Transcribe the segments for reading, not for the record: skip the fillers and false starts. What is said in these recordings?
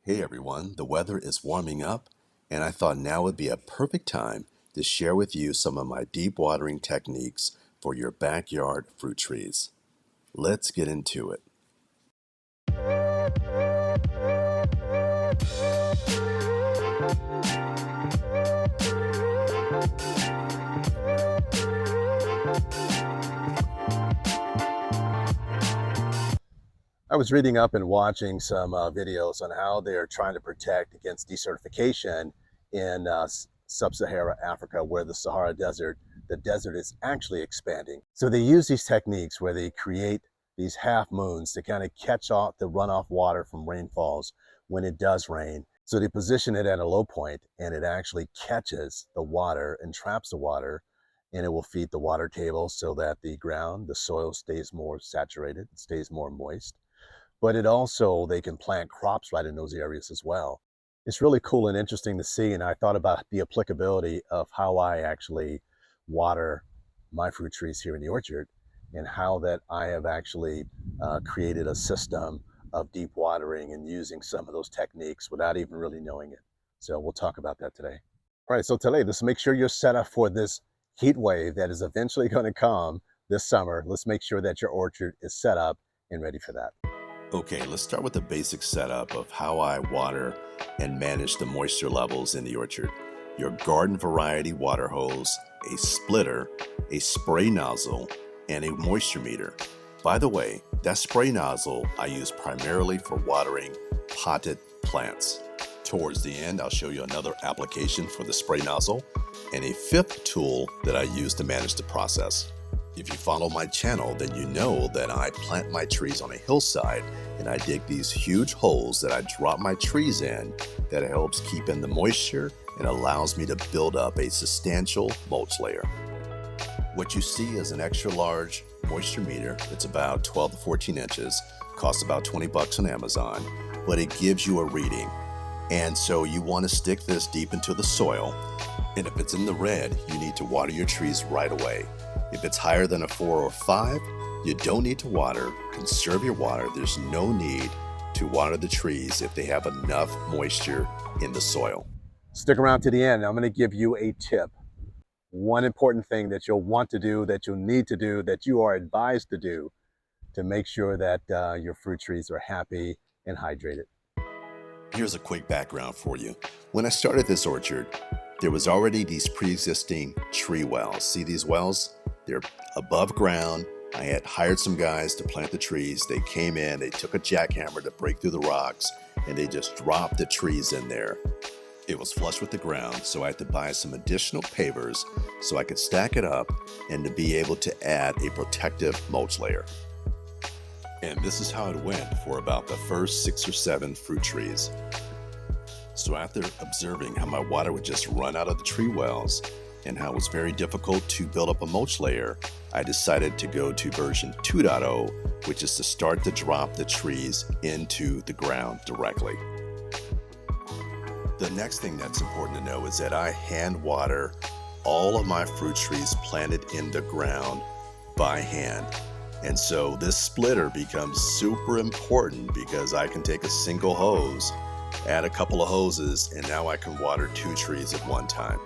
Hey everyone, the weather is warming up, and I thought now would be a perfect time to share with you some of my deep watering techniques for your backyard fruit trees. Let's get into it. I was reading up and watching some videos on how they're trying to protect against desertification in sub-Sahara Africa, where the desert is actually expanding. So they use these techniques where they create these half moons to kind of catch off the runoff water from rainfalls when it does rain. So they position it at a low point and it actually catches the water and traps the water, and it will feed the water table so that the soil stays more saturated, stays more moist. But they can plant crops right in those areas as well. It's really cool and interesting to see, and I thought about the applicability of how I actually water my fruit trees here in the orchard, and how that I have actually created a system of deep watering and using some of those techniques without even really knowing it. So we'll talk about that today. All right, so today, let's make sure you're set up for this heat wave that is eventually going to come this summer. Let's make sure that your orchard is set up and ready for that. Okay, let's start with the basic setup of how I water and manage the moisture levels in the orchard. Your garden variety water hose, a splitter, a spray nozzle, and a moisture meter. By the way, that spray nozzle I use primarily for watering potted plants. Towards the end, I'll show you another application for the spray nozzle and a fifth tool that I use to manage the process. If you follow my channel, then you know that I plant my trees on a hillside and I dig these huge holes that I drop my trees in that helps keep in the moisture and allows me to build up a substantial mulch layer. What you see is an extra large moisture meter. It's about 12 to 14 inches, costs about 20 bucks on Amazon, but it gives you a reading. And so you want to stick this deep into the soil. And if it's in the red, you need to water your trees right away. If it's higher than a 4 or 5, you don't need to water. Conserve your water. There's no need to water the trees if they have enough moisture in the soil. Stick around to the end. I'm going to give you a tip. One important thing that you'll want to do, that you'll need to do, that you are advised to do to make sure that your fruit trees are happy and hydrated. Here's a quick background for you. When I started this orchard, there was already these pre-existing tree wells. See these wells? They're above ground. I had hired some guys to plant the trees. They came in, they took a jackhammer to break through the rocks, and they just dropped the trees in there. It was flush with the ground, so I had to buy some additional pavers so I could stack it up and to be able to add a protective mulch layer. And this is how it went for about the first 6 or 7 fruit trees. So after observing how my water would just run out of the tree wells and how it was very difficult to build up a mulch layer, I decided to go to version 2.0, which is to start to drop the trees into the ground directly. The next thing that's important to know is that I hand water all of my fruit trees planted in the ground by hand. And so this splitter becomes super important because I can take a single hose, add a couple of hoses, and now I can water 2 trees at one time.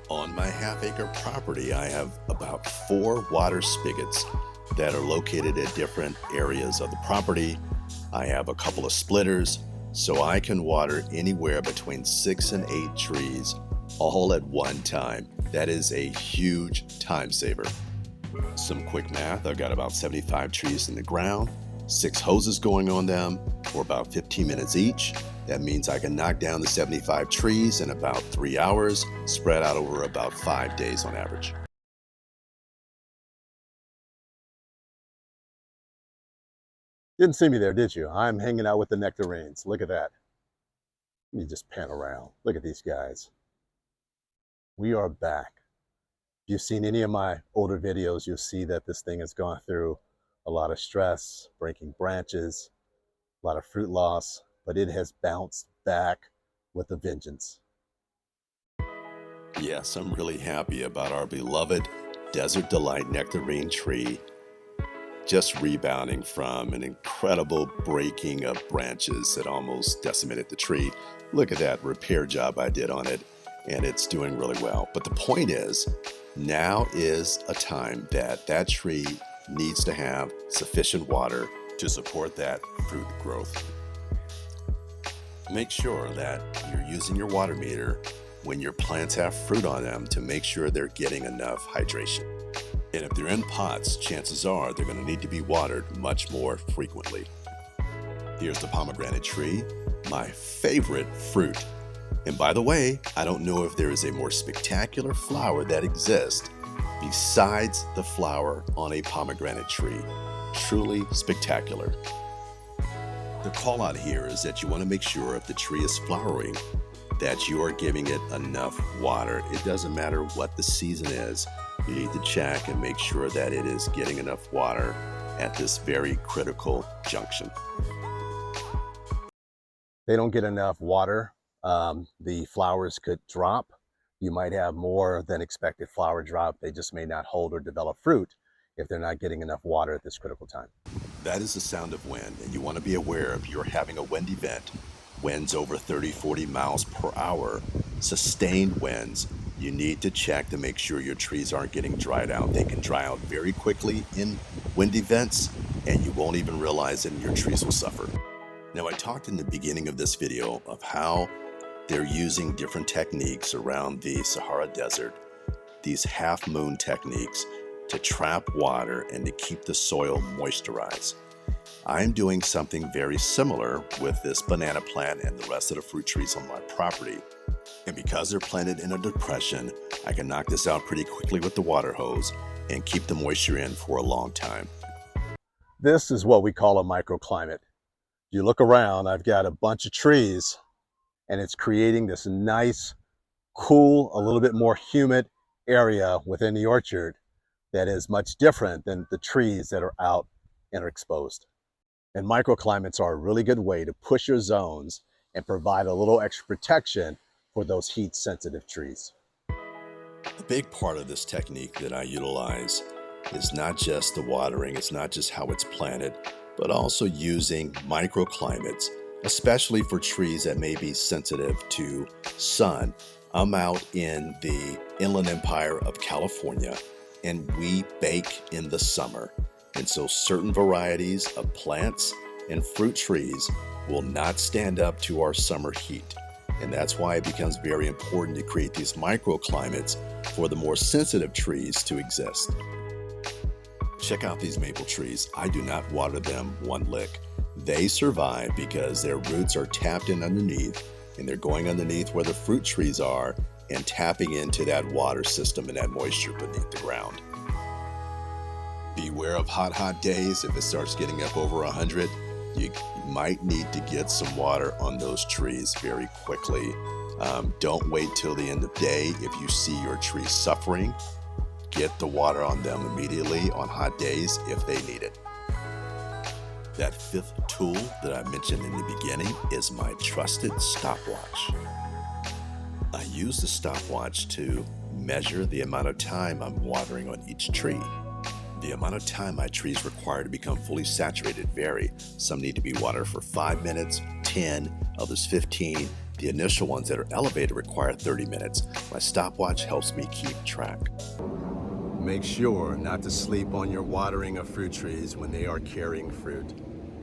On my half-acre property, I have about 4 water spigots that are located at different areas of the property. I have a couple of splitters, so I can water anywhere between 6 and 8 trees all at one time. That is a huge time saver. Some quick math, I've got about 75 trees in the ground, 6 hoses going on them for about 15 minutes each. That means I can knock down the 75 trees in about 3 hours, spread out over about 5 days on average. Didn't see me there, did you? I'm hanging out with the nectarines. Look at that. Let me just pan around. Look at these guys. We are back. If you've seen any of my older videos, you'll see that this thing has gone through a lot of stress, breaking branches, a lot of fruit loss, but it has bounced back with a vengeance. Yes, I'm really happy about our beloved Desert Delight nectarine tree. just rebounding from an incredible breaking of branches that almost decimated the tree. Look at that repair job I did on it, and it's doing really well. But the point is, now is a time that that tree needs to have sufficient water to support that fruit growth. Make sure that you're using your water meter when your plants have fruit on them to make sure they're getting enough hydration. And if they're in pots, chances are they're going to need to be watered much more frequently. Here's the pomegranate tree, my favorite fruit. And by the way, I don't know if there is a more spectacular flower that exists besides the flower on a pomegranate tree. Truly spectacular. The call out here is that you want to make sure if the tree is flowering that you are giving it enough water. It doesn't matter what the season is. You need to check and make sure that it is getting enough water at this very critical junction. They don't get enough water, the flowers could drop. You might have more than expected flower drop. They just may not hold or develop fruit if they're not getting enough water at this critical time. That is the sound of wind, and you want to be aware if you're having a wind event, winds over 30, 40 miles per hour, sustained winds, you need to check to make sure your trees aren't getting dried out. They can dry out very quickly in wind events, and you won't even realize it, and your trees will suffer. Now, I talked in the beginning of this video of how they're using different techniques around the Sahara Desert, these half-moon techniques to trap water and to keep the soil moisturized. I'm doing something very similar with this banana plant and the rest of the fruit trees on my property. And because they're planted in a depression, I can knock this out pretty quickly with the water hose and keep the moisture in for a long time. This is what we call a microclimate. You look around, I've got a bunch of trees, and it's creating this nice, cool, a little bit more humid area within the orchard that is much different than the trees that are out and are exposed. And microclimates are a really good way to push your zones and provide a little extra protection for those heat-sensitive trees. A big part of this technique that I utilize is not just the watering, it's not just how it's planted, but also using microclimates, especially for trees that may be sensitive to sun. I'm out in the Inland Empire of California, and we bake in the summer. And so certain varieties of plants and fruit trees will not stand up to our summer heat. And that's why it becomes very important to create these microclimates for the more sensitive trees to exist. Check out these maple trees. I do not water them one lick. They survive because their roots are tapped in underneath, and they're going underneath where the fruit trees are and tapping into that water system and that moisture beneath the ground. Beware of hot days. If it starts getting up over 100, you might need to get some water on those trees very quickly. Don't wait till the end of the day. If you see your tree suffering, get the water on them immediately on hot days if they need it. That fifth tool that I mentioned in the beginning is my trusted stopwatch. I use the stopwatch to measure the amount of time I'm watering on each tree. The amount of time my trees require to become fully saturated vary. Some need to be watered for 5 minutes, 10, others 15. The initial ones that are elevated require 30 minutes. My stopwatch helps me keep track. Make sure not to sleep on your watering of fruit trees when they are carrying fruit.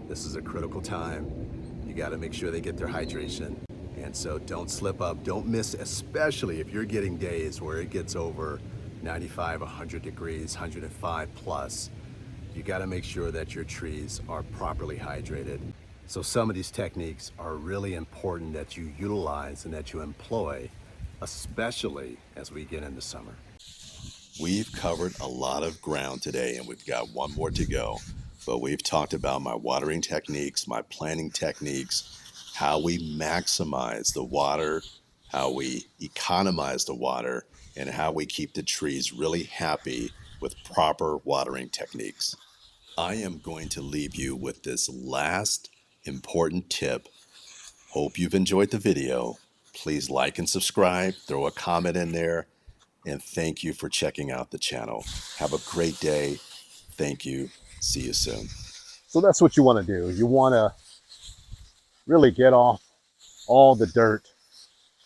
This is a critical time. You got to make sure they get their hydration. And so don't slip up, don't miss, especially if you're getting days where it gets over 95, 100 degrees, 105 plus. You got to make sure that your trees are properly hydrated. So some of these techniques are really important that you utilize and that you employ, especially as we get into summer. We've covered a lot of ground today, and we've got one more to go. But we've talked about my watering techniques, my planting techniques, how we maximize the water, how we economize the water, and how we keep the trees really happy with proper watering techniques. I am going to leave you with this last important tip. Hope you've enjoyed the video. Please like and subscribe, throw a comment in there, and thank you for checking out the channel. Have a great day. Thank you. See you soon. So that's what you want to do. You want to really get off all the dirt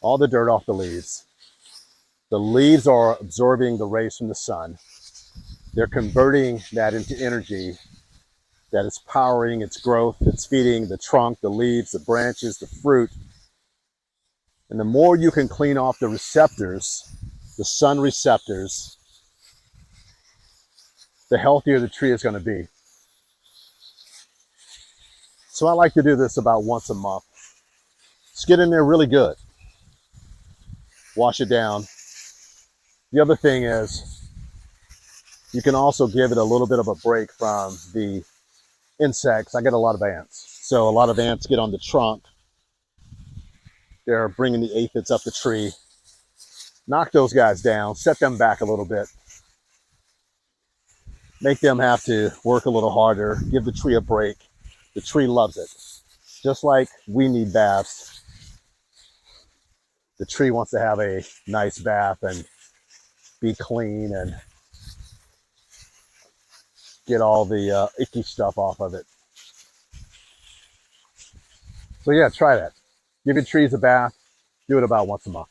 off the leaves. The leaves are absorbing the rays from the sun. They're converting that into energy that is powering its growth. It's feeding the trunk, the leaves, the branches, the fruit. And the more you can clean off the receptors, the sun receptors, the healthier the tree is going to be. So I like to do this about once a month. Just get in there really good. Wash it down. The other thing is, you can also give it a little bit of a break from the insects. I get a lot of ants. So a lot of ants get on the trunk. They're bringing the aphids up the tree. Knock those guys down, set them back a little bit. Make them have to work a little harder, give the tree a break. The tree loves it. Just like we need baths, the tree wants to have a nice bath and be clean and get all the icky stuff off of it. So yeah, try that. Give your trees a bath. Do it about once a month.